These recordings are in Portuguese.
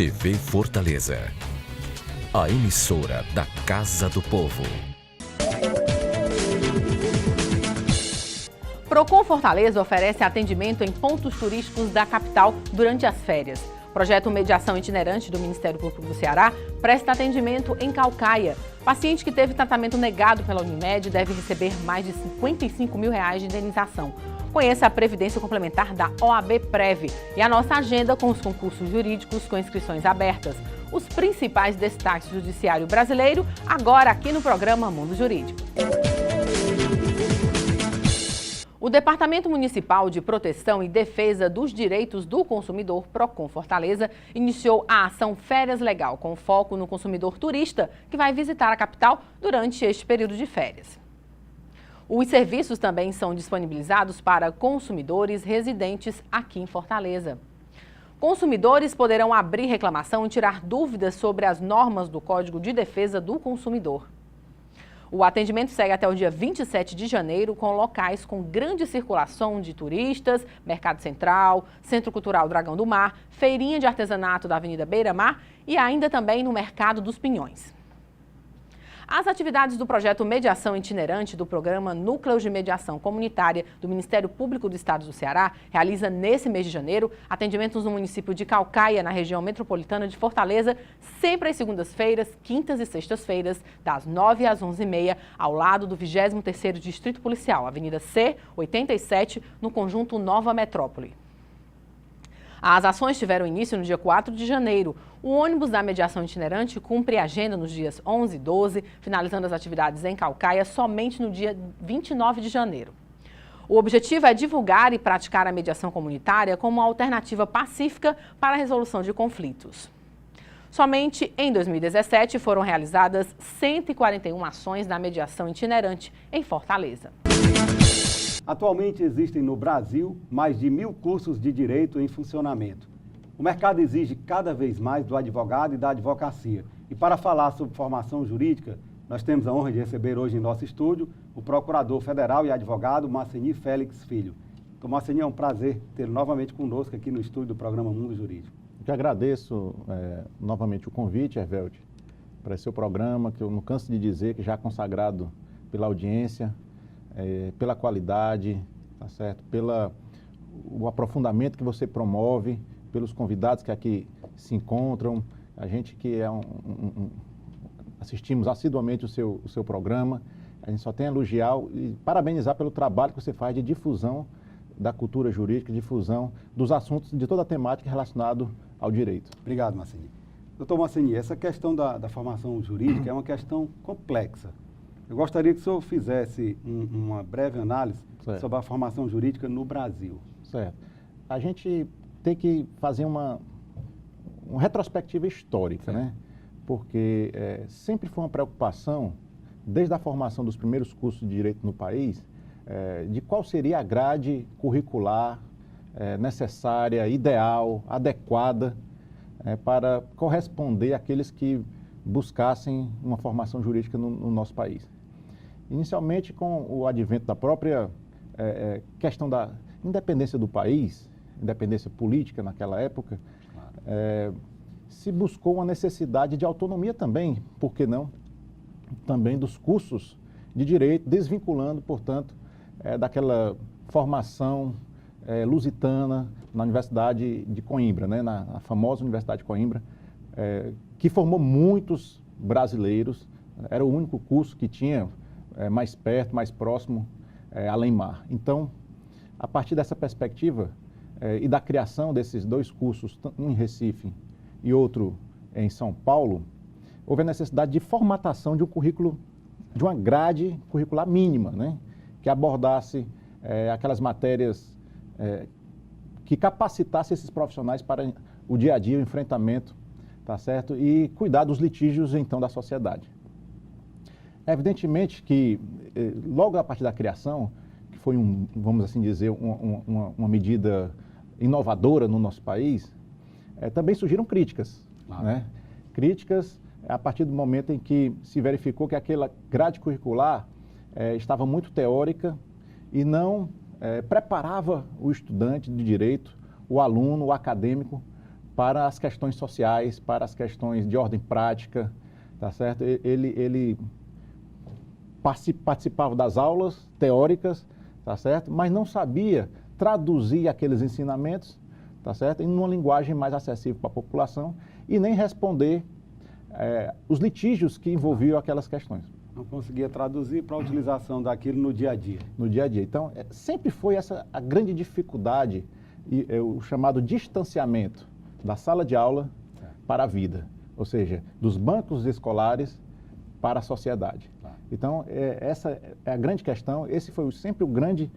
TV Fortaleza, a emissora da Casa do Povo. Procon Fortaleza oferece atendimento em pontos turísticos da capital durante as férias. O projeto Mediação Itinerante do Ministério Público do Ceará presta atendimento em Caucaia. Paciente que teve tratamento negado pela Unimed deve receber mais de R$55 mil de indenização. Conheça a previdência complementar da OAB Prev e a nossa agenda com os concursos jurídicos com inscrições abertas. Os principais destaques do judiciário brasileiro, agora aqui no programa Mundo Jurídico. O Departamento Municipal de Proteção e Defesa dos Direitos do Consumidor, Procon Fortaleza, iniciou a ação Férias Legal, com foco no consumidor turista que vai visitar a capital durante este período de férias. Os serviços também são disponibilizados para consumidores residentes aqui em Fortaleza. Consumidores poderão abrir reclamação e tirar dúvidas sobre as normas do Código de Defesa do Consumidor. O atendimento segue até o dia 27 de janeiro, com locais com grande circulação de turistas, Mercado Central, Centro Cultural Dragão do Mar, Feirinha de Artesanato da Avenida Beira Mar e ainda também no Mercado dos Pinhões. As atividades do projeto Mediação Itinerante do programa Núcleos de Mediação Comunitária do Ministério Público do Estado do Ceará realiza nesse mês de janeiro atendimentos no município de Caucaia, na região metropolitana de Fortaleza, sempre às segundas-feiras, quintas e sextas-feiras, das 9 às 11h30, ao lado do 23º Distrito Policial, Avenida C, 87, no conjunto Nova Metrópole. As ações tiveram início no dia 4 de janeiro. O ônibus da mediação itinerante cumpre a agenda nos dias 11 e 12, finalizando as atividades em Caucaia somente no dia 29 de janeiro. O objetivo é divulgar e praticar a mediação comunitária como uma alternativa pacífica para a resolução de conflitos. Somente em 2017 foram realizadas 141 ações da mediação itinerante em Fortaleza. Atualmente existem no Brasil mais de 1.000 cursos de direito em funcionamento. O mercado exige cada vez mais do advogado e da advocacia. E para falar sobre formação jurídica, nós temos a honra de receber hoje em nosso estúdio o procurador federal e advogado Maceni Félix Filho. Então, Maceni, é um prazer tê-lo novamente conosco aqui no estúdio do programa Mundo Jurídico. Eu que agradeço novamente o convite, Hervelde, para esse seu programa, que eu não canso de dizer que já é consagrado pela audiência, pela qualidade, tá certo? O aprofundamento que você promove, pelos convidados que aqui se encontram, a gente que assistimos assiduamente o seu programa, a gente só tem a elogiar e parabenizar pelo trabalho que você faz de difusão da cultura jurídica, difusão dos assuntos, de toda a temática relacionada ao direito. Obrigado, Maceni. Doutor Maceni, essa questão da formação jurídica é uma questão complexa. Eu gostaria que o senhor fizesse uma breve análise sobre a formação jurídica no Brasil. Certo. A gente tem que fazer uma retrospectiva histórica, né? Porque sempre foi uma preocupação, desde a formação dos primeiros cursos de direito no país, de qual seria a grade curricular necessária, ideal, adequada para corresponder àqueles que buscassem uma formação jurídica no nosso país. Inicialmente, com o advento da própria questão da independência do país, independência política naquela época, se buscou uma necessidade de autonomia também, por que não, também dos cursos de direito, desvinculando, portanto, daquela formação lusitana na Universidade de Coimbra, né, na famosa Universidade de Coimbra, que formou muitos brasileiros, era o único curso que tinha mais perto, mais próximo, além-mar. Então, a partir dessa perspectiva e da criação desses dois cursos, um em Recife e outro em São Paulo, houve a necessidade de formatação de um currículo, de uma grade curricular mínima, né, que abordasse aquelas matérias que capacitasse esses profissionais para o dia a dia, o enfrentamento, tá certo? E cuidar dos litígios, então, da sociedade. Evidentemente que, logo a partir da criação, que foi, vamos assim dizer, uma medida inovadora no nosso país, também surgiram críticas, né? Críticas a partir do momento em que se verificou que aquela grade curricular estava muito teórica e não preparava o estudante de direito, o aluno, o acadêmico, para as questões sociais, para as questões de ordem prática, tá certo? Ele participava das aulas teóricas, tá certo? Mas não sabia traduzir aqueles ensinamentos, tá certo? Em uma linguagem mais acessível para a população e nem responder os litígios que envolviam aquelas questões. Não conseguia traduzir para a utilização daquilo no dia a dia. No dia a dia. Então, sempre foi essa a grande dificuldade, o chamado distanciamento da sala de aula para a vida, ou seja, dos bancos escolares para a sociedade. Então, essa é a grande questão, esse foi sempre o grande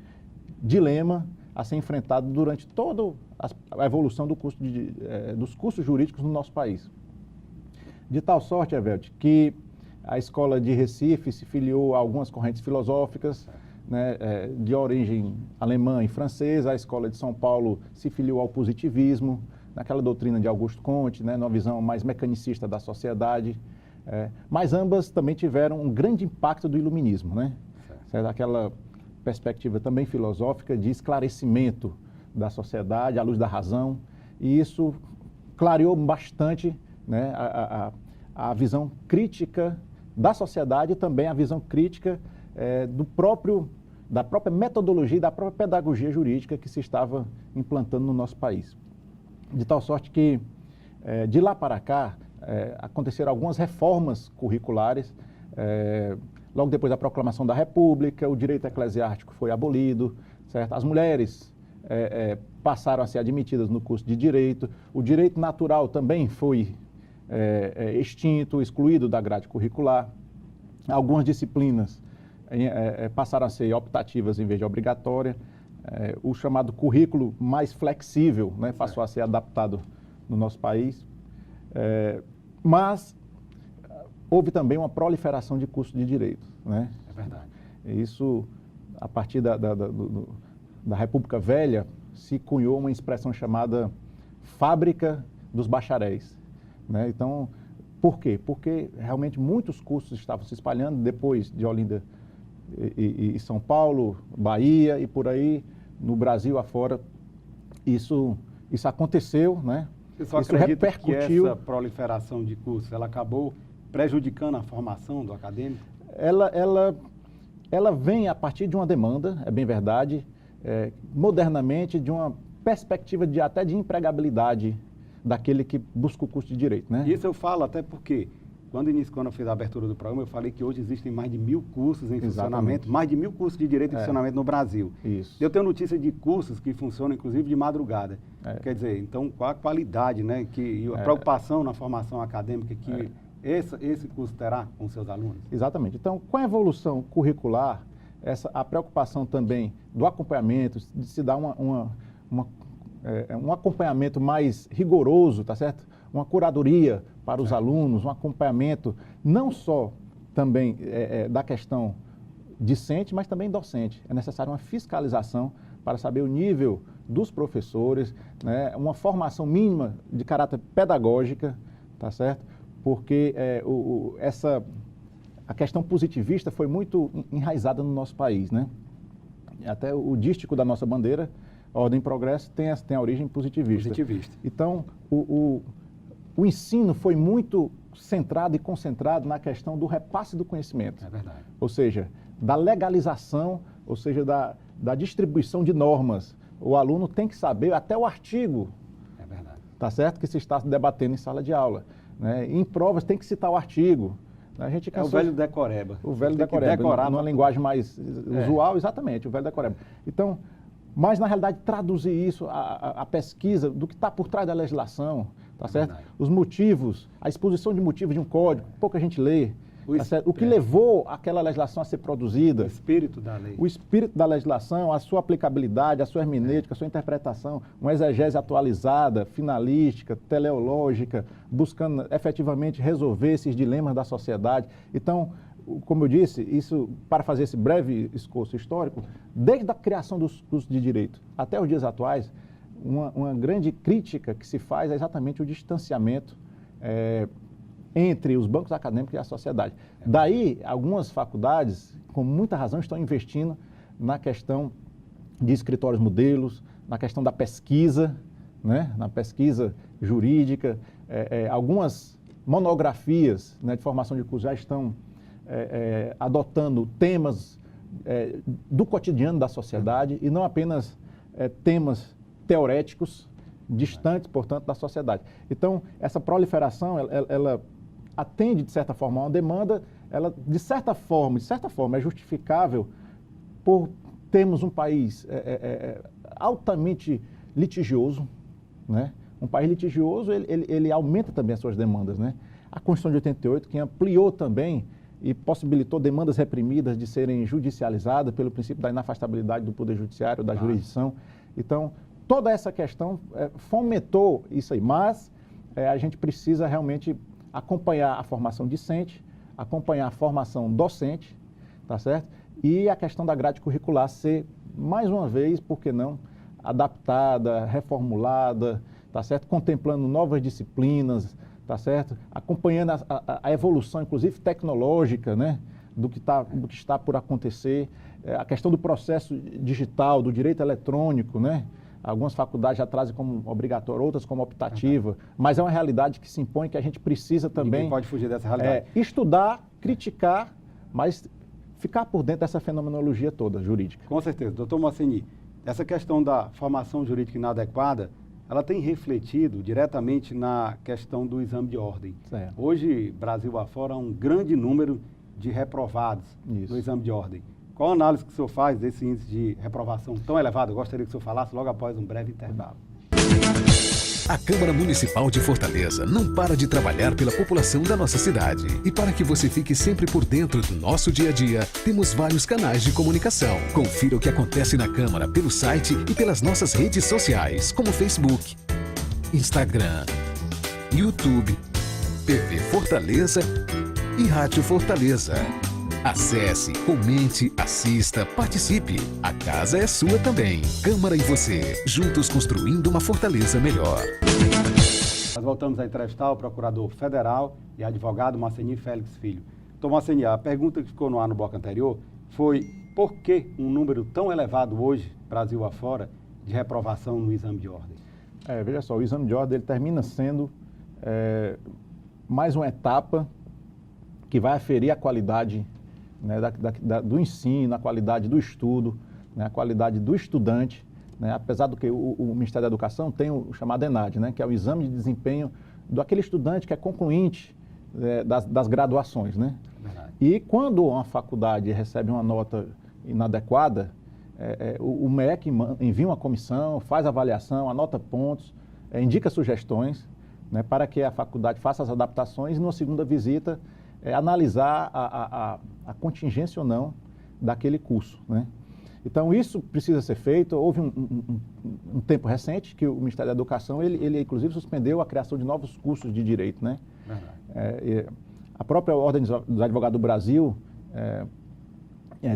dilema a ser enfrentado durante toda a evolução dos cursos jurídicos no nosso país. De tal sorte, Evelde, que a Escola de Recife se filiou a algumas correntes filosóficas, né, de origem alemã e francesa. A Escola de São Paulo se filiou ao positivismo, naquela doutrina de Augusto Comte, né, numa visão mais mecanicista da sociedade. Mas ambas também tiveram um grande impacto do iluminismo, né? Certo? Aquela perspectiva também filosófica de esclarecimento da sociedade à luz da razão. E isso clareou bastante, né, a visão crítica da sociedade e também a visão crítica da própria metodologia e da própria pedagogia jurídica que se estava implantando no nosso país. De tal sorte que, de lá para cá, aconteceram algumas reformas curriculares. Logo depois da proclamação da República, o direito eclesiástico foi abolido, certo? As mulheres passaram a ser admitidas no curso de direito, o direito natural também foi extinto, excluído da grade curricular. Algumas disciplinas passaram a ser optativas em vez de obrigatória. O chamado currículo mais flexível, né, passou a ser adaptado no nosso país. Mas houve também uma proliferação de cursos de direito, né? É verdade. Isso, a partir da República Velha, se cunhou uma expressão chamada fábrica dos bacharéis, né? Então, por quê? Porque realmente muitos cursos estavam se espalhando depois de Olinda e São Paulo, Bahia e por aí, no Brasil afora. Isso aconteceu, né? Você só Isso acredita repercutiu. que essa proliferação de cursos, ela acabou prejudicando a formação do acadêmico? Ela vem a partir de uma demanda, é bem verdade, modernamente, de uma perspectiva até de empregabilidade daquele que busca o curso de direito, né? Isso eu falo até porque, quando eu fiz a abertura do programa, eu falei que hoje existem mais de 1000 cursos em funcionamento, mais de 1000 cursos de direito em funcionamento no Brasil. Isso. Eu tenho notícia de cursos que funcionam, inclusive, de madrugada. Quer dizer, então, qual a qualidade, né, e a preocupação na formação acadêmica que esse curso terá com seus alunos? Exatamente. Então, com a evolução curricular, a preocupação também do acompanhamento, de se dar um acompanhamento mais rigoroso, tá certo? Uma curadoria para os alunos, um acompanhamento não só também da questão discente, mas também docente. É necessária uma fiscalização para saber o nível dos professores, né? Uma formação mínima de caráter pedagógica, tá certo? Porque a questão positivista foi muito enraizada no nosso país, né? Até o dístico da nossa bandeira, Ordem e Progresso, tem a origem positivista. Então, o ensino foi muito centrado e concentrado na questão do repasse do conhecimento. É verdade. Ou seja, da legalização, ou seja, da distribuição de normas. O aluno tem que saber até o artigo, tá certo? Que se está debatendo em sala de aula, né? Em provas tem que citar o artigo. A gente o velho decoreba. O velho decoreba, numa linguagem mais usual, exatamente, o velho decoreba. Então, mas na realidade traduzir isso, a pesquisa do que está por trás da legislação, tá certo? Verdade. Os motivos, a exposição de motivos de um código, pouca gente lê. Tá certo? O que levou aquela legislação a ser produzida. O espírito da lei. O espírito da legislação, a sua aplicabilidade, a sua hermenêutica, a sua interpretação, uma exegese atualizada, finalística, teleológica, buscando efetivamente resolver esses dilemas da sociedade. Então, como eu disse, isso, para fazer esse breve escoço histórico, desde a criação dos cursos de direito até os dias atuais, uma grande crítica que se faz é exatamente o distanciamento entre os bancos acadêmicos e a sociedade. Daí, algumas faculdades, com muita razão, estão investindo na questão de escritórios modelos, na questão da pesquisa, né, na pesquisa jurídica. Algumas monografias, né, de formação de curso já estão adotando temas do cotidiano da sociedade e não apenas temas teoréticos distantes, portanto, da sociedade. Então, essa proliferação, ela atende, de certa forma, a uma demanda, ela, de certa forma, é justificável por termos um país altamente litigioso, né? Um país litigioso, ele aumenta também as suas demandas, né? A Constituição de 88, que ampliou também e possibilitou demandas reprimidas de serem judicializadas pelo princípio da inafastabilidade do Poder Judiciário, da jurisdição. Então, toda essa questão fomentou isso aí, mas a gente precisa realmente acompanhar a formação discente, acompanhar a formação docente, tá certo? E a questão da grade curricular ser, mais uma vez, por que não, adaptada, reformulada, tá certo? Contemplando novas disciplinas, tá certo? Acompanhando a evolução, inclusive tecnológica, né? do que está por acontecer, a questão do processo digital, do direito eletrônico, né? Algumas faculdades já trazem como obrigatório, outras como optativa, mas é uma realidade que se impõe, que a gente precisa também... Ninguém pode fugir dessa realidade. Estudar, criticar, mas ficar por dentro dessa fenomenologia toda jurídica. Com certeza. Doutor Moceni, essa questão da formação jurídica inadequada, ela tem refletido diretamente na questão do exame de ordem. Certo. Hoje, Brasil afora, há um grande número de reprovados no exame de ordem. Qual a análise que o senhor faz desse índice de reprovação tão elevado? Eu gostaria que o senhor falasse logo após um breve intervalo. A Câmara Municipal de Fortaleza não para de trabalhar pela população da nossa cidade. E para que você fique sempre por dentro do nosso dia a dia, temos vários canais de comunicação. Confira o que acontece na Câmara pelo site e pelas nossas redes sociais, como Facebook, Instagram, YouTube, TV Fortaleza e Rádio Fortaleza. Acesse, comente, assista, participe. A casa é sua também. Câmara e você, juntos construindo uma Fortaleza melhor. Nós voltamos a entrevistar o procurador federal e advogado Moceni Félix Filho. Então, Moceni, a pergunta que ficou no ar no bloco anterior foi por que um número tão elevado hoje, Brasil afora, de reprovação no exame de ordem? Veja só, o exame de ordem ele termina sendo mais uma etapa que vai aferir a qualidade, né, do ensino, a qualidade do estudo, né, a qualidade do estudante, né, apesar do que o Ministério da Educação tem o chamado ENAD, né, que é o exame de desempenho daquele estudante que é concluinte das graduações. Né? E quando uma faculdade recebe uma nota inadequada, o MEC envia uma comissão, faz avaliação, anota pontos, indica sugestões, né, para que a faculdade faça as adaptações e, numa segunda visita, analisar a contingência ou não daquele curso. Né? Então, isso precisa ser feito. Houve um tempo recente que o Ministério da Educação, ele inclusive suspendeu a criação de novos cursos de direito. Né? A própria Ordem dos Advogados do Brasil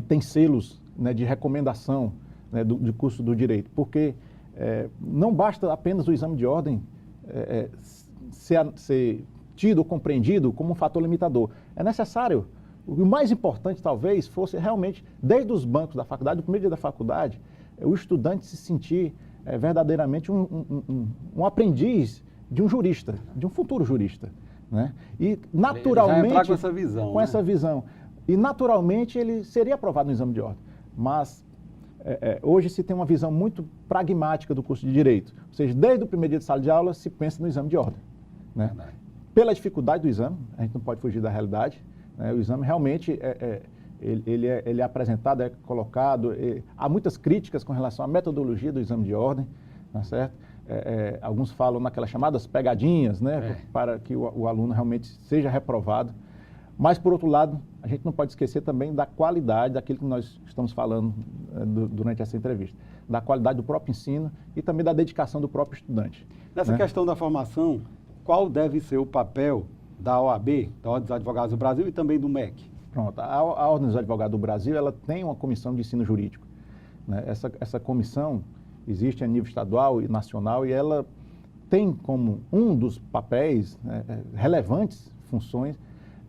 tem selos, né, de recomendação, né, de curso do direito, porque não basta apenas o exame de ordem ser tido ou compreendido como um fator limitador. É necessário, o mais importante talvez fosse realmente, desde os bancos da faculdade, do primeiro dia da faculdade, o estudante se sentir verdadeiramente um aprendiz de um jurista, de um futuro jurista. Né? E naturalmente... Ele já entrar com essa visão. Com essa visão. E naturalmente ele seria aprovado no exame de ordem. Mas hoje se tem uma visão muito pragmática do curso de Direito. Ou seja, desde o primeiro dia de sala de aula se pensa no exame de ordem. Né? Pela dificuldade do exame, a gente não pode fugir da realidade, né? O exame realmente ele é apresentado, é colocado, há muitas críticas com relação à metodologia do exame de ordem, tá certo? Alguns falam naquelas chamadas pegadinhas, né? Para que o aluno realmente seja reprovado. Mas, por outro lado, a gente não pode esquecer também da qualidade daquilo que nós estamos falando durante essa entrevista, da qualidade do próprio ensino e também da dedicação do próprio estudante. Nessa questão da formação, qual deve ser o papel da OAB, da Ordem dos Advogados do Brasil, e também do MEC? Pronto, a Ordem dos Advogados do Brasil, ela tem uma comissão de ensino jurídico. Né? Essa comissão existe a nível estadual e nacional e ela tem como um dos papéis, né, relevantes funções,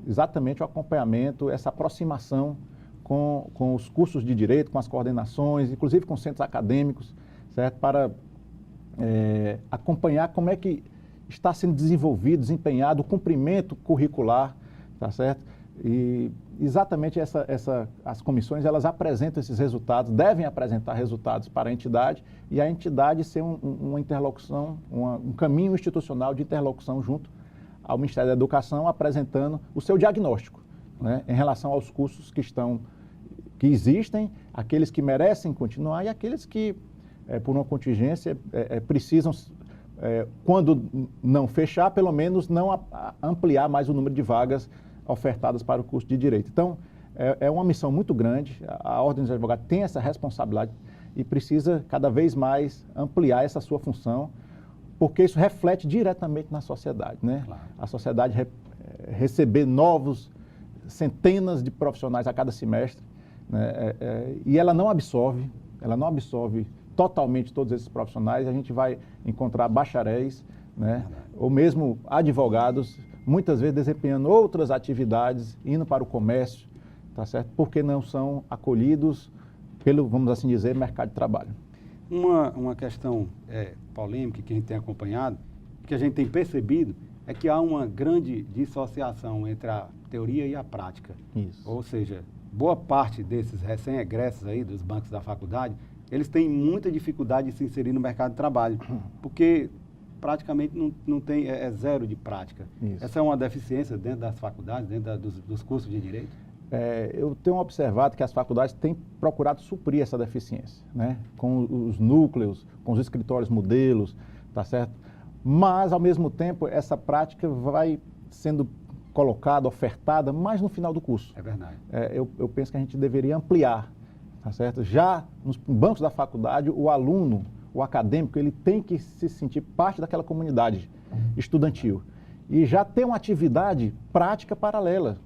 exatamente o acompanhamento, essa aproximação com os cursos de direito, com as coordenações, inclusive com centros acadêmicos, certo? Para acompanhar como é que está sendo desenvolvido, desempenhado o cumprimento curricular, tá certo? E exatamente as comissões, elas apresentam esses resultados, devem apresentar resultados para a entidade e a entidade ser uma interlocução, um caminho institucional de interlocução junto ao Ministério da Educação, apresentando o seu diagnóstico, né, em relação aos cursos que existem, aqueles que merecem continuar e aqueles que, por uma contingência, precisam, quando não fechar, pelo menos não ampliar mais o número de vagas ofertadas para o curso de Direito. Então, é uma missão muito grande, a Ordem dos Advogados tem essa responsabilidade e precisa cada vez mais ampliar essa sua função, porque isso reflete diretamente na sociedade, né? Claro. A sociedade receber centenas de profissionais a cada semestre, né? E ela não absorve totalmente todos esses profissionais, a gente vai encontrar bacharéis, né? Ou mesmo advogados, muitas vezes desempenhando outras atividades, indo para o comércio, tá certo? Porque não são acolhidos pelo, vamos assim dizer, mercado de trabalho. Uma questão polêmica que a gente tem acompanhado, que a gente tem percebido, é que há uma grande dissociação entre a teoria e a prática. Isso. Ou seja, boa parte desses recém-egressos aí dos bancos da faculdade, eles têm muita dificuldade de se inserir no mercado de trabalho, porque praticamente não tem, zero de prática. Isso. Essa é uma deficiência dentro das faculdades, dentro dos cursos de Direito? Eu tenho observado que as faculdades têm procurado suprir essa deficiência, né? Com os núcleos, com os escritórios modelos, tá certo? Mas, ao mesmo tempo, essa prática vai sendo colocada, ofertada, mais no final do curso. É verdade. Eu penso que a gente deveria ampliar, tá certo? Já nos bancos da faculdade, o aluno, o acadêmico, ele tem que se sentir parte daquela comunidade estudantil e já ter uma atividade prática paralela,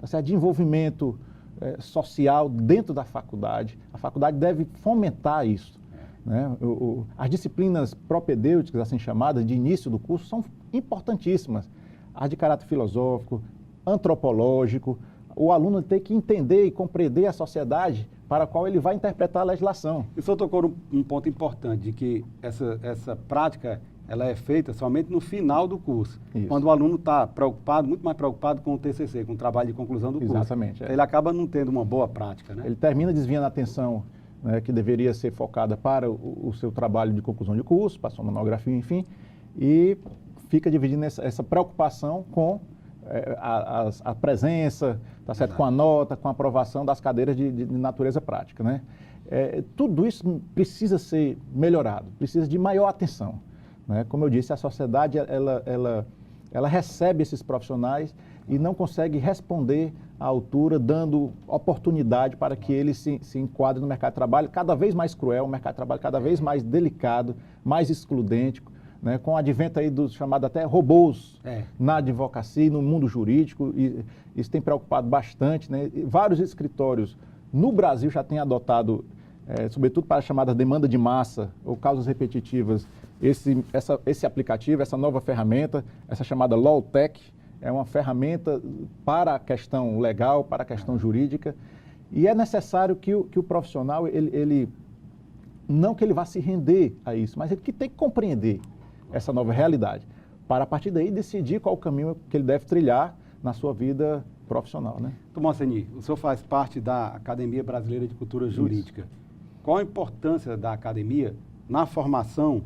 tá certo? De envolvimento social dentro da faculdade. A faculdade deve fomentar isso, né? As disciplinas propedêuticas, assim chamadas, de início do curso, são importantíssimas. As de caráter filosófico, antropológico. O aluno tem que entender e compreender a sociedade para a qual ele vai interpretar a legislação. O senhor tocou um ponto importante, de que essa prática ela é feita somente no final do curso. Isso. Quando o aluno está preocupado, muito mais preocupado com o TCC, com o trabalho de conclusão do curso. Exatamente. Ele acaba não tendo uma boa prática, né? Ele termina desviando a atenção, né, que deveria ser focada para o seu trabalho de conclusão de curso, para a sua monografia, enfim, e fica dividindo essa preocupação com a presença, tá certo? Com a nota, com a aprovação das cadeiras de natureza prática, né? Tudo isso precisa ser melhorado, precisa de maior atenção, né? Como eu disse, a sociedade ela recebe esses profissionais e não consegue responder à altura, dando oportunidade para que eles se enquadrem no mercado de trabalho cada vez mais cruel, um mercado de trabalho cada vez mais delicado, mais excludente, né, com o advento aí dos chamados até robôs na advocacia e no mundo jurídico, e isso tem preocupado bastante, né? E vários escritórios no Brasil já têm adotado, sobretudo para a chamada demanda de massa ou causas repetitivas, esse aplicativo, essa nova ferramenta, essa chamada LawTech, é uma ferramenta para a questão legal, para a questão jurídica, e é necessário que o profissional, ele não que ele vá se render a isso, mas ele que tem que compreender essa nova realidade, para a partir daí decidir qual o caminho que ele deve trilhar na sua vida profissional, né? Tomaceni, o senhor faz parte da Academia Brasileira de Cultura Jurídica. Isso. Qual a importância da academia na formação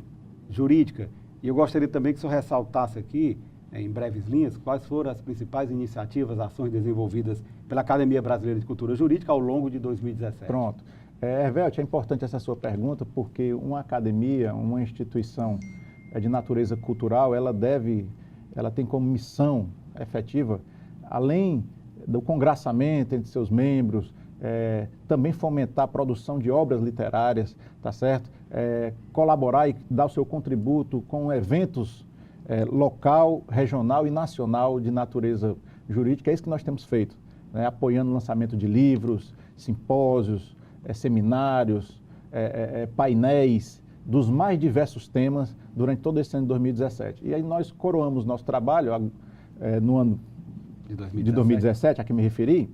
jurídica? E eu gostaria também que o senhor ressaltasse aqui, em breves linhas, quais foram as principais iniciativas, ações desenvolvidas pela Academia Brasileira de Cultura Jurídica ao longo de 2017. Pronto. Hervélte, é importante essa sua pergunta, porque uma academia, uma instituição de natureza cultural, ela tem como missão efetiva, além do congraçamento entre seus membros, também fomentar a produção de obras literárias, tá certo? Colaborar e dar o seu contributo com eventos local, regional e nacional de natureza jurídica. É isso que nós temos feito, né? Apoiando o lançamento de livros, simpósios, seminários, painéis dos mais diversos temas durante todo esse ano de 2017. E aí nós coroamos nosso trabalho no ano de 2017, a que me referi,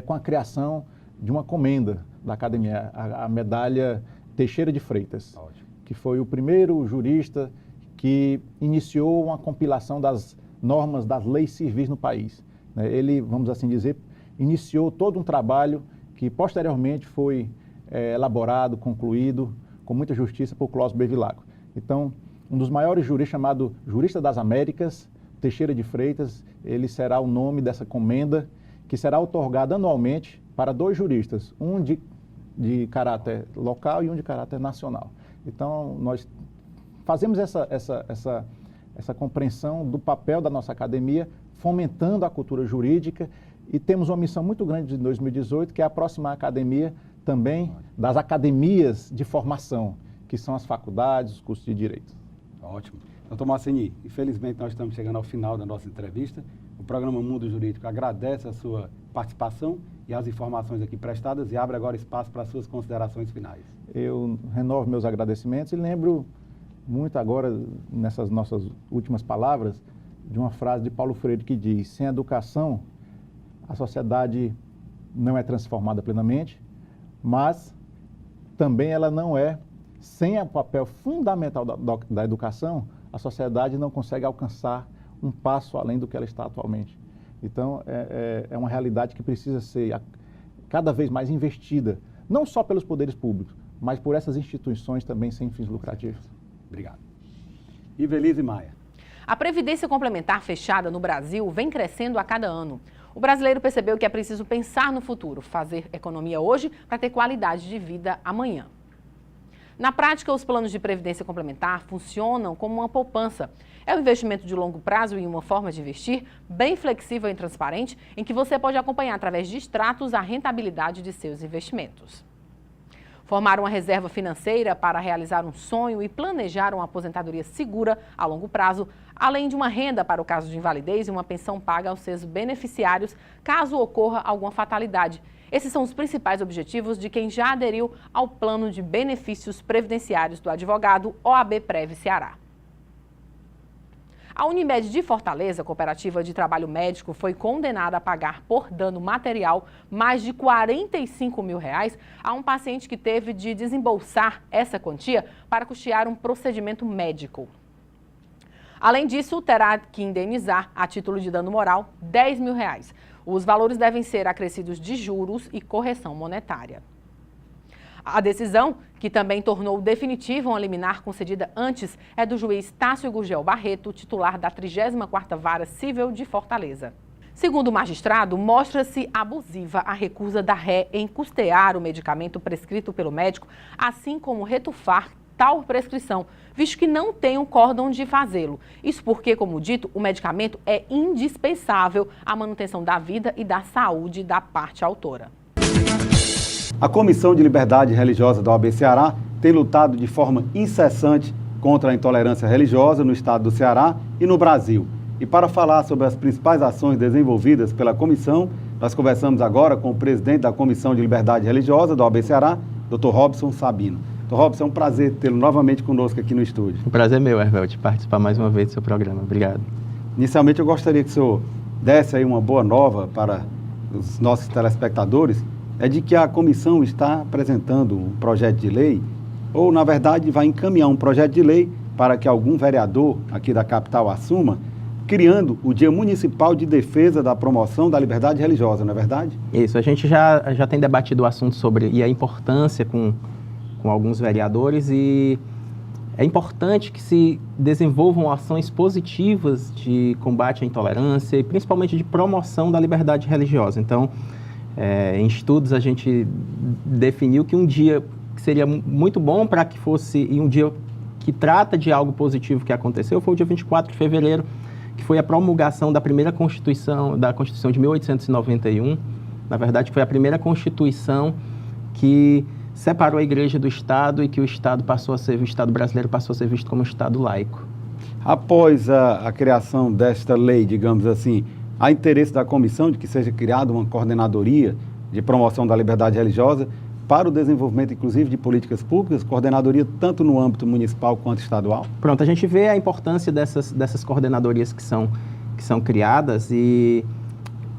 com a criação de uma comenda da Academia, a medalha Teixeira de Freitas. Ótimo. que foi o primeiro jurista que iniciou uma compilação das normas das leis civis no país. Ele, vamos assim dizer, iniciou todo um trabalho que posteriormente foi elaborado, concluído com muita justiça por Cláudio Bevilacqua. Então, um dos maiores juristas, chamado Jurista das Américas, Teixeira de Freitas, ele será o nome dessa comenda que será outorgada anualmente para 2 juristas, um de caráter local e um de caráter nacional. Então, nós fazemos essa compreensão do papel da nossa academia, fomentando a cultura jurídica, e temos uma missão muito grande de 2018, que é aproximar a academia também das academias de formação, que são as faculdades, os cursos de Direito. Ótimo. Doutor Marceni, infelizmente nós estamos chegando ao final da nossa entrevista. O programa Mundo Jurídico agradece a sua participação e as informações aqui prestadas e abre agora espaço para as suas considerações finais. Eu renovo meus agradecimentos e lembro muito agora, nessas nossas últimas palavras, de uma frase de Paulo Freire que diz: sem educação, a sociedade não é transformada plenamente, mas também ela não é, sem o papel fundamental da educação, a sociedade não consegue alcançar um passo além do que ela está atualmente. Então, é uma realidade que precisa ser cada vez mais investida, não só pelos poderes públicos, mas por essas instituições também sem fins lucrativos. Obrigado. Ivelise Maia. A Previdência Complementar fechada no Brasil vem crescendo a cada ano. O brasileiro percebeu que é preciso pensar no futuro, fazer economia hoje para ter qualidade de vida amanhã. Na prática, os planos de previdência complementar funcionam como uma poupança. É um investimento de longo prazo e uma forma de investir bem flexível e transparente, em que você pode acompanhar através de extratos a rentabilidade de seus investimentos. Formar uma reserva financeira para realizar um sonho e planejar uma aposentadoria segura a longo prazo, além de uma renda para o caso de invalidez e uma pensão paga aos seus beneficiários caso ocorra alguma fatalidade. Esses são os principais objetivos de quem já aderiu ao plano de benefícios previdenciários do advogado OAB Prev Ceará. A Unimed de Fortaleza, cooperativa de trabalho médico, foi condenada a pagar por dano material mais de R$45 mil a um paciente que teve de desembolsar essa quantia para custear um procedimento médico. Além disso, terá que indenizar, a título de dano moral, R$10 mil. Os valores devem ser acrescidos de juros e correção monetária. A decisão, que também tornou definitiva uma liminar concedida antes, é do juiz Tássio Gurgel Barreto, titular da 34ª Vara Civil de Fortaleza. Segundo o magistrado, mostra-se abusiva a recusa da ré em custear o medicamento prescrito pelo médico, assim como retufar tal prescrição, visto que não tem um córdão de fazê-lo. Isso porque, como dito, o medicamento é indispensável à manutenção da vida e da saúde da parte autora. A Comissão de Liberdade Religiosa da OAB Ceará tem lutado de forma incessante contra a intolerância religiosa no estado do Ceará e no Brasil. E para falar sobre as principais ações desenvolvidas pela comissão, nós conversamos agora com o presidente da Comissão de Liberdade Religiosa da OAB Ceará, Dr. Robson Sabino. Dr. Robson, é um prazer tê-lo novamente conosco aqui no estúdio. O prazer é meu, Hervel, de participar mais uma vez do seu programa. Obrigado. Inicialmente, eu gostaria que o senhor desse aí uma boa nova para os nossos telespectadores, é de que a comissão está apresentando um projeto de lei, ou, na verdade, vai encaminhar um projeto de lei para que algum vereador aqui da capital assuma, criando o Dia Municipal de Defesa da Promoção da Liberdade Religiosa, não é verdade? Isso, a gente já tem debatido o assunto sobre e a importância com alguns vereadores, e é importante que se desenvolvam ações positivas de combate à intolerância e principalmente de promoção da liberdade religiosa. Então, em estudos a gente definiu que um dia que seria muito bom para que fosse, e um dia que trata de algo positivo que aconteceu, foi o dia 24 de fevereiro, que foi a promulgação da primeira Constituição, da Constituição de 1891. Na verdade, foi a primeira Constituição que separou a Igreja do Estado e que o Estado brasileiro passou a ser visto como um Estado laico. Após a criação desta lei, digamos assim, há interesse da comissão de que seja criada uma coordenadoria de promoção da liberdade religiosa para o desenvolvimento, inclusive, de políticas públicas, coordenadoria tanto no âmbito municipal quanto estadual? Pronto, a gente vê a importância dessas coordenadorias que são criadas e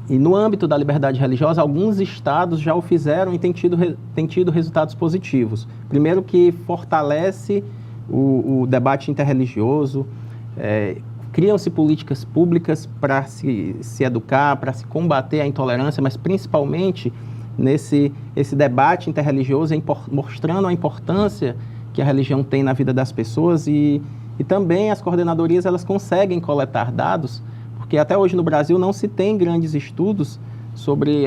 no âmbito da liberdade religiosa, alguns estados já o fizeram e têm tido resultados positivos. Primeiro, que fortalece o debate interreligioso, criam-se políticas públicas para se educar, para se combater a intolerância, mas principalmente esse debate interreligioso mostrando a importância que a religião tem na vida das pessoas e também as coordenadorias elas conseguem coletar dados, porque até hoje no Brasil não se tem grandes estudos sobre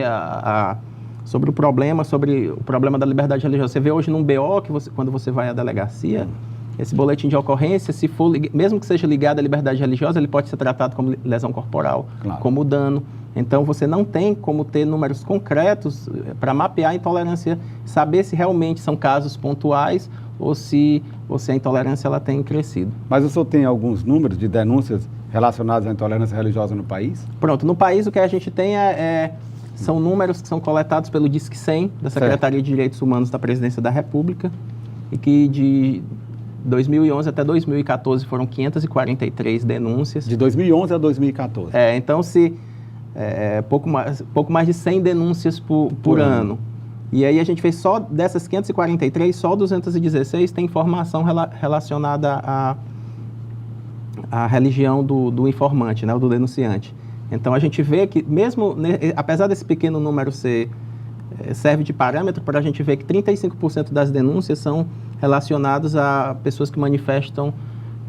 sobre o problema da liberdade religiosa. Você vê hoje num BO, quando você vai à delegacia, esse boletim de ocorrência, se for, mesmo que seja ligado à liberdade religiosa, ele pode ser tratado como lesão corporal, como dano. Então, você não tem como ter números concretos para mapear a intolerância, saber se realmente são casos pontuais ou se a intolerância ela tem crescido. Mas o senhor tem alguns números de denúncias relacionadas à intolerância religiosa no país? Pronto, no país o que a gente tem são números que são coletados pelo Disque 100, da Secretaria de Direitos Humanos da Presidência da República, e que de 2011 até 2014 foram 543 denúncias. De 2011 a 2014? Então pouco mais de 100 denúncias por ano. E aí a gente fez só dessas 543, só 216 tem informação relacionada à religião do informante, né, do denunciante. Então a gente vê que mesmo, apesar desse pequeno número serve de parâmetro para a gente ver que 35% das denúncias são relacionadas a pessoas que manifestam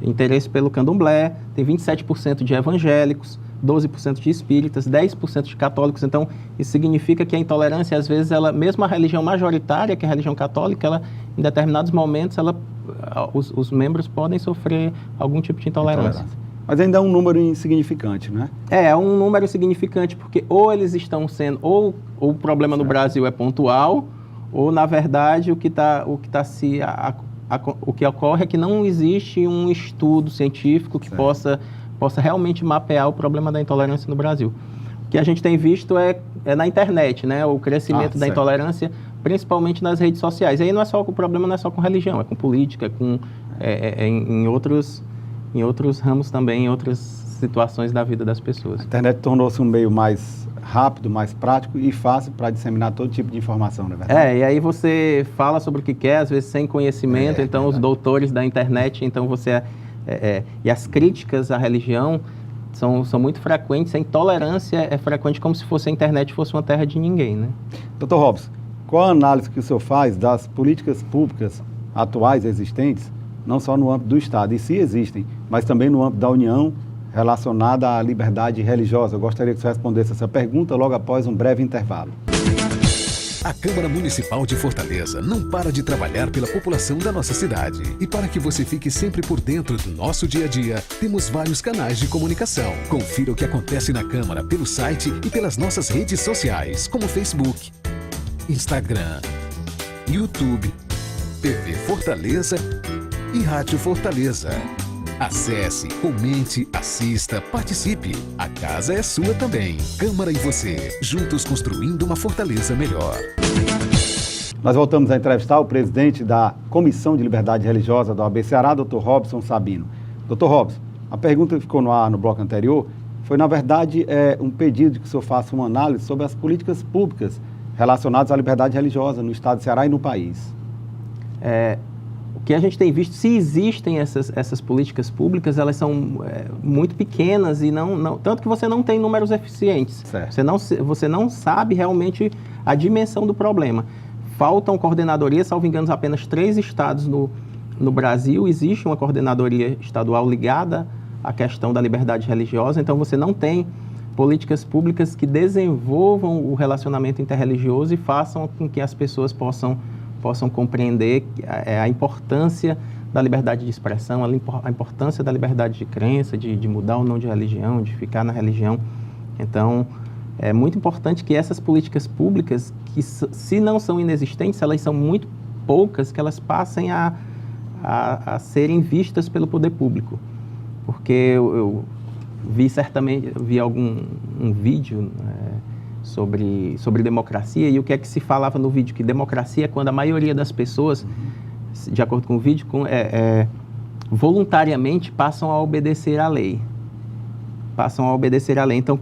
interesse pelo candomblé, tem 27% de evangélicos, 12% de espíritas, 10% de católicos. Então, isso significa que a intolerância, às vezes, mesmo a religião majoritária, que é a religião católica, em determinados momentos, os membros podem sofrer algum tipo de intolerância. Mas ainda é um número insignificante, né? É um número significante, porque ou eles estão sendo, ou o problema no Brasil é pontual, ou, na verdade, o que ocorre é que não existe um estudo científico que possa realmente mapear o problema da intolerância no Brasil. O que a gente tem visto é na internet, né? O crescimento da intolerância, principalmente nas redes sociais. E aí o problema não é só com religião, é com política, em outros ramos também, em outras situações da vida das pessoas. A internet tornou-se um meio mais rápido, mais prático e fácil para disseminar todo tipo de informação, não é verdade? E aí você fala sobre o que quer, às vezes sem conhecimento, então os doutores da internet, então você... e as críticas à religião são muito frequentes, a intolerância é frequente como se a internet fosse uma terra de ninguém, né? Dr. Robson, qual a análise que o senhor faz das políticas públicas atuais existentes, não só no âmbito do Estado, e se existem, mas também no âmbito da União, relacionada à liberdade religiosa? Eu gostaria que o senhor respondesse essa pergunta logo após um breve intervalo. A Câmara Municipal de Fortaleza não para de trabalhar pela população da nossa cidade. E para que você fique sempre por dentro do nosso dia a dia, temos vários canais de comunicação. Confira o que acontece na Câmara pelo site e pelas nossas redes sociais, como Facebook, Instagram, YouTube, TV Fortaleza e Rádio Fortaleza. Acesse, comente, assista, participe. A casa é sua também. Câmara e você, juntos construindo uma Fortaleza melhor. Nós voltamos a entrevistar o presidente da Comissão de Liberdade Religiosa da OAB Ceará, Dr. Robson Sabino. Dr. Robson, a pergunta que ficou no ar no bloco anterior foi, na verdade, um pedido de que o senhor faça uma análise sobre as políticas públicas relacionadas à liberdade religiosa no estado de Ceará e no país. O que a gente tem visto, se existem essas políticas públicas, elas são muito pequenas e tanto que você não tem números eficientes. Você não sabe realmente a dimensão do problema. Faltam coordenadorias, salvo engano, apenas 3 estados no Brasil. Existe uma coordenadoria estadual ligada à questão da liberdade religiosa, então você não tem políticas públicas que desenvolvam o relacionamento interreligioso e façam com que as pessoas possam compreender a importância da liberdade de expressão, a importância da liberdade de crença, de mudar ou não de religião, de ficar na religião. Então, é muito importante que essas políticas públicas, que se não são inexistentes, elas são muito poucas, que elas passem a serem vistas pelo poder público. Porque eu vi um vídeo sobre democracia, e o que é que se falava no vídeo? Que democracia é quando a maioria das pessoas, de acordo com o vídeo, voluntariamente passam a obedecer à lei. Então,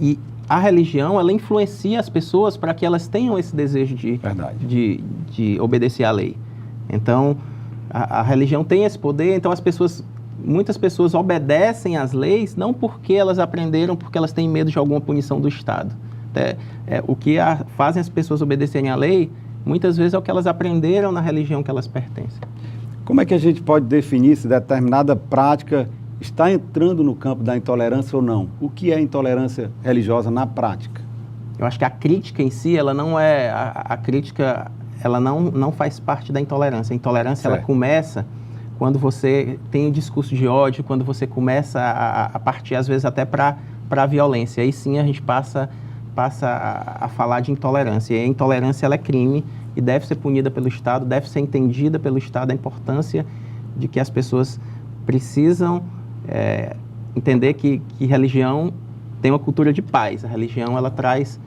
e a religião, ela influencia as pessoas para que elas tenham esse desejo de obedecer à lei. Então, A religião tem esse poder, então muitas pessoas obedecem às leis não porque elas aprenderam, porque elas têm medo de alguma punição do Estado. O que fazem as pessoas obedecerem à lei, muitas vezes é o que elas aprenderam na religião que elas pertencem. Como é que a gente pode definir se determinada prática está entrando no campo da intolerância ou não? O que é intolerância religiosa na prática? Eu acho que a crítica em si, ela não é... A crítica, ela não faz parte da intolerância. A intolerância, ela começa quando você tem um discurso de ódio, quando você começa a partir, às vezes, até para a violência. Aí sim a gente passa a falar de intolerância. E a intolerância, ela é crime e deve ser punida pelo Estado, deve ser entendida pelo Estado a importância de que as pessoas precisam entender que religião tem uma cultura de paz. A religião, ela traz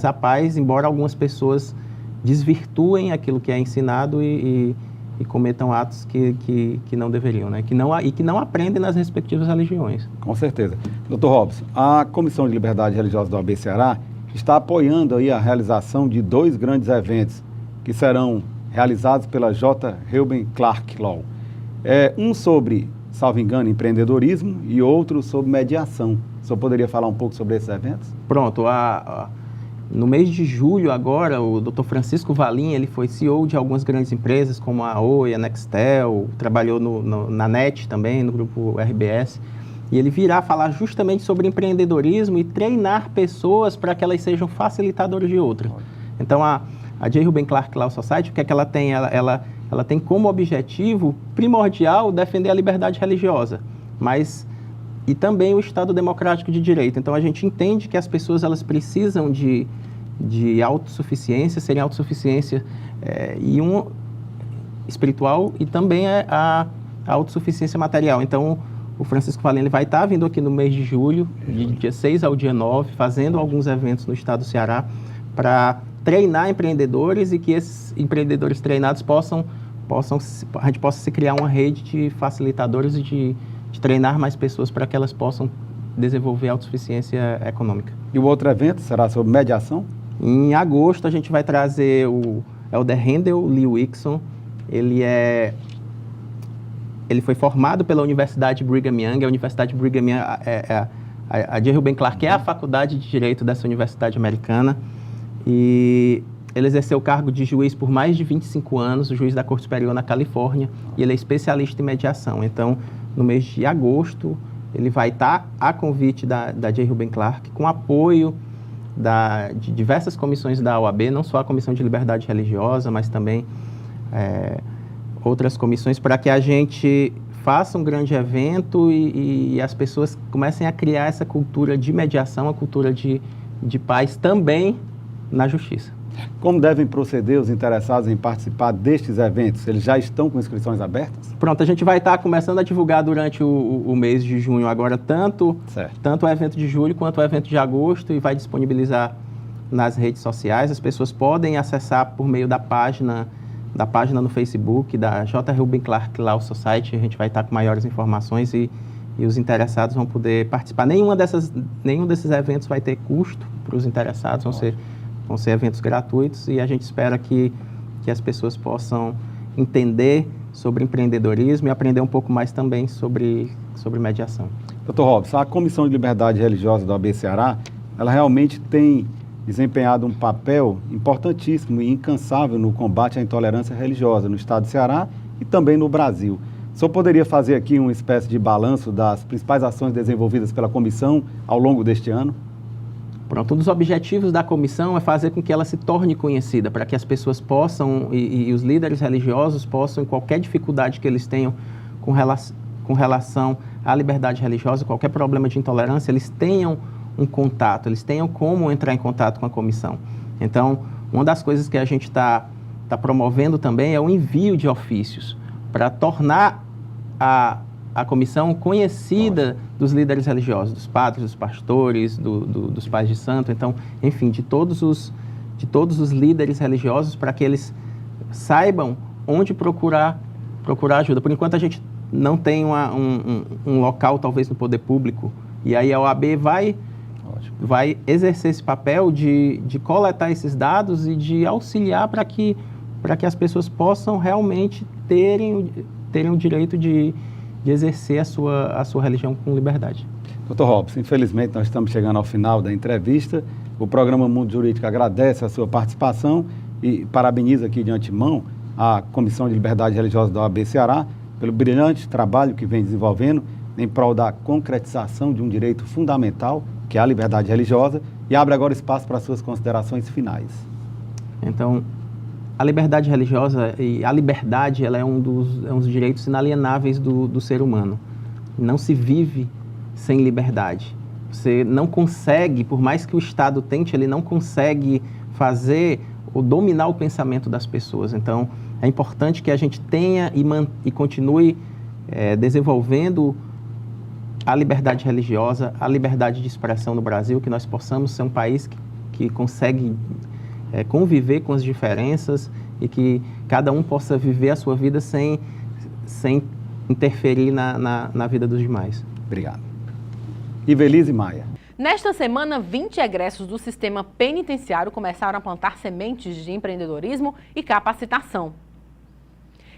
a paz, embora algumas pessoas desvirtuem aquilo que é ensinado e cometam atos que não deveriam, né? Que não aprendem nas respectivas religiões. Com certeza. Dr. Robson, a Comissão de Liberdade Religiosa da OAB Ceará está apoiando aí a realização de 2 grandes eventos que serão realizados pela J. Reuben Clark Law. Um sobre, salvo engano, empreendedorismo e outro sobre mediação. O senhor poderia falar um pouco sobre esses eventos? Pronto. No mês de julho agora, o Dr. Francisco Valim, ele foi CEO de algumas grandes empresas, como a Oi, a Nextel, trabalhou na NET também, no grupo RBS, e ele virá falar justamente sobre empreendedorismo e treinar pessoas para que elas sejam facilitadoras de outras. Então, a J. Reuben Clark Law Society, o que é que ela tem? Ela tem como objetivo primordial defender a liberdade religiosa, e também o Estado democrático de direito. Então, a gente entende que as pessoas elas precisam de autossuficiência, serem autossuficiência espiritual e também a autossuficiência material. Então, o Francisco Valim ele vai estar vindo aqui no mês de julho, de dia 6 ao dia 9, fazendo alguns eventos no estado do Ceará para treinar empreendedores e que esses empreendedores treinados a gente possa se criar uma rede de facilitadores e de treinar mais pessoas para que elas possam desenvolver autossuficiência econômica. E o outro evento será sobre mediação? Em agosto a gente vai trazer o Elder Handel Lee Wixon. Ele foi formado pela Universidade Brigham Young. A Universidade Brigham Young, a J. Reuben Clark é a faculdade de Direito dessa universidade americana. E ele exerceu o cargo de juiz por mais de 25 anos, o juiz da Corte Superior na Califórnia, e ele é especialista em mediação. Então, no mês de agosto, ele vai estar a convite da J. Reuben Clark, com apoio de diversas comissões da OAB, não só a Comissão de Liberdade Religiosa, mas também outras comissões, para que a gente faça um grande evento e as pessoas comecem a criar essa cultura de mediação, a cultura de paz também na justiça. Como devem proceder os interessados em participar destes eventos? Eles já estão com inscrições abertas? Pronto, a gente vai estar começando a divulgar durante o mês de junho agora, tanto o evento de julho quanto o evento de agosto, e vai disponibilizar nas redes sociais. As pessoas podem acessar por meio da página no Facebook, da J. Reuben Clark Law Society. A gente vai estar com maiores informações e os interessados vão poder participar. Nenhum desses eventos vai ter custo para os interessados, vão ser eventos gratuitos, e a gente espera que as pessoas possam entender sobre empreendedorismo e aprender um pouco mais também sobre mediação. Dr. Robson, a Comissão de Liberdade Religiosa da OAB Ceará, ela realmente tem desempenhado um papel importantíssimo e incansável no combate à intolerância religiosa no estado do Ceará e também no Brasil. O senhor poderia fazer aqui uma espécie de balanço das principais ações desenvolvidas pela comissão ao longo deste ano? Pronto, um dos objetivos da comissão é fazer com que ela se torne conhecida, para que as pessoas possam, e os líderes religiosos possam, em qualquer dificuldade que eles tenham com relação à liberdade religiosa, qualquer problema de intolerância, eles tenham um contato, eles tenham como entrar em contato com a comissão. Então, uma das coisas que a gente está promovendo também é o envio de ofícios, para tornar a comissão conhecida dos líderes religiosos, dos padres, dos pastores, dos pais de santo, então, enfim, de todos os líderes religiosos, para que eles saibam onde procurar ajuda. Por enquanto, a gente não tem um local, talvez, no poder público, e aí a OAB vai exercer esse papel de coletar esses dados e de auxiliar para que para que as pessoas possam realmente terem o direito de exercer a sua religião com liberdade. Dr. Robson, infelizmente nós estamos chegando ao final da entrevista. O programa Mundo Jurídico agradece a sua participação e parabeniza aqui de antemão a Comissão de Liberdade Religiosa da OAB Ceará pelo brilhante trabalho que vem desenvolvendo em prol da concretização de um direito fundamental, que é a liberdade religiosa, e abre agora espaço para suas considerações finais. Então, a liberdade religiosa e a liberdade, ela é um dos direitos inalienáveis do ser humano. Não se vive sem liberdade. Você não consegue, por mais que o Estado tente, ele não consegue fazer ou dominar o pensamento das pessoas. Então, é importante que a gente tenha e continue desenvolvendo a liberdade religiosa, a liberdade de expressão no Brasil, que nós possamos ser um país que consegue conviver com as diferenças e que cada um possa viver a sua vida sem interferir na vida dos demais. Obrigado. Ivelise Maia. Nesta semana, 20 egressos do sistema penitenciário começaram a plantar sementes de empreendedorismo e capacitação.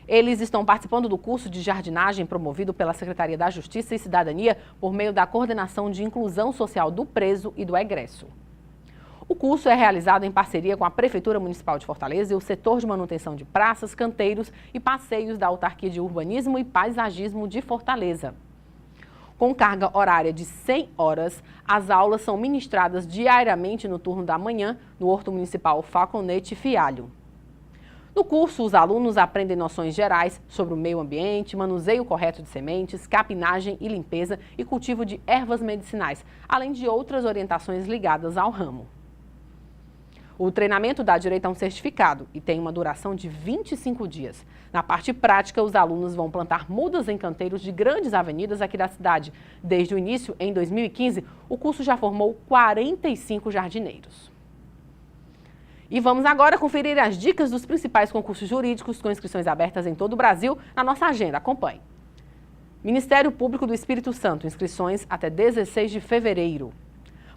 Eles estão participando do curso de jardinagem promovido pela Secretaria da Justiça e Cidadania por meio da Coordenação de Inclusão Social do Preso e do Egresso. O curso é realizado em parceria com a Prefeitura Municipal de Fortaleza e o setor de manutenção de praças, canteiros e passeios da Autarquia de Urbanismo e Paisagismo de Fortaleza. Com carga horária de 100 horas, as aulas são ministradas diariamente no turno da manhã no Horto Municipal Falconete Fialho. No curso, os alunos aprendem noções gerais sobre o meio ambiente, manuseio correto de sementes, capinagem e limpeza e cultivo de ervas medicinais, além de outras orientações ligadas ao ramo. O treinamento dá direito a um certificado e tem uma duração de 25 dias. Na parte prática, os alunos vão plantar mudas em canteiros de grandes avenidas aqui da cidade. Desde o início, em 2015, o curso já formou 45 jardineiros. E vamos agora conferir as dicas dos principais concursos jurídicos com inscrições abertas em todo o Brasil na nossa agenda. Acompanhe. Ministério Público do Espírito Santo, inscrições até 16 de fevereiro.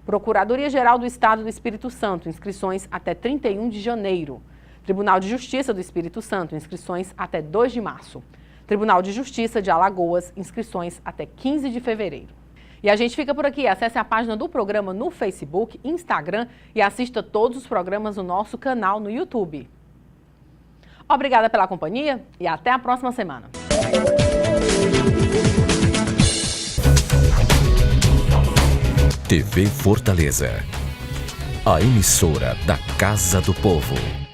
Procuradoria-Geral do Estado do Espírito Santo, inscrições até 31 de janeiro. Tribunal de Justiça do Espírito Santo, inscrições até 2 de março. Tribunal de Justiça de Alagoas, inscrições até 15 de fevereiro. E a gente fica por aqui. Acesse a página do programa no Facebook, Instagram e assista todos os programas no nosso canal no YouTube. Obrigada pela companhia e até a próxima semana. TV Fortaleza, a emissora da Casa do Povo.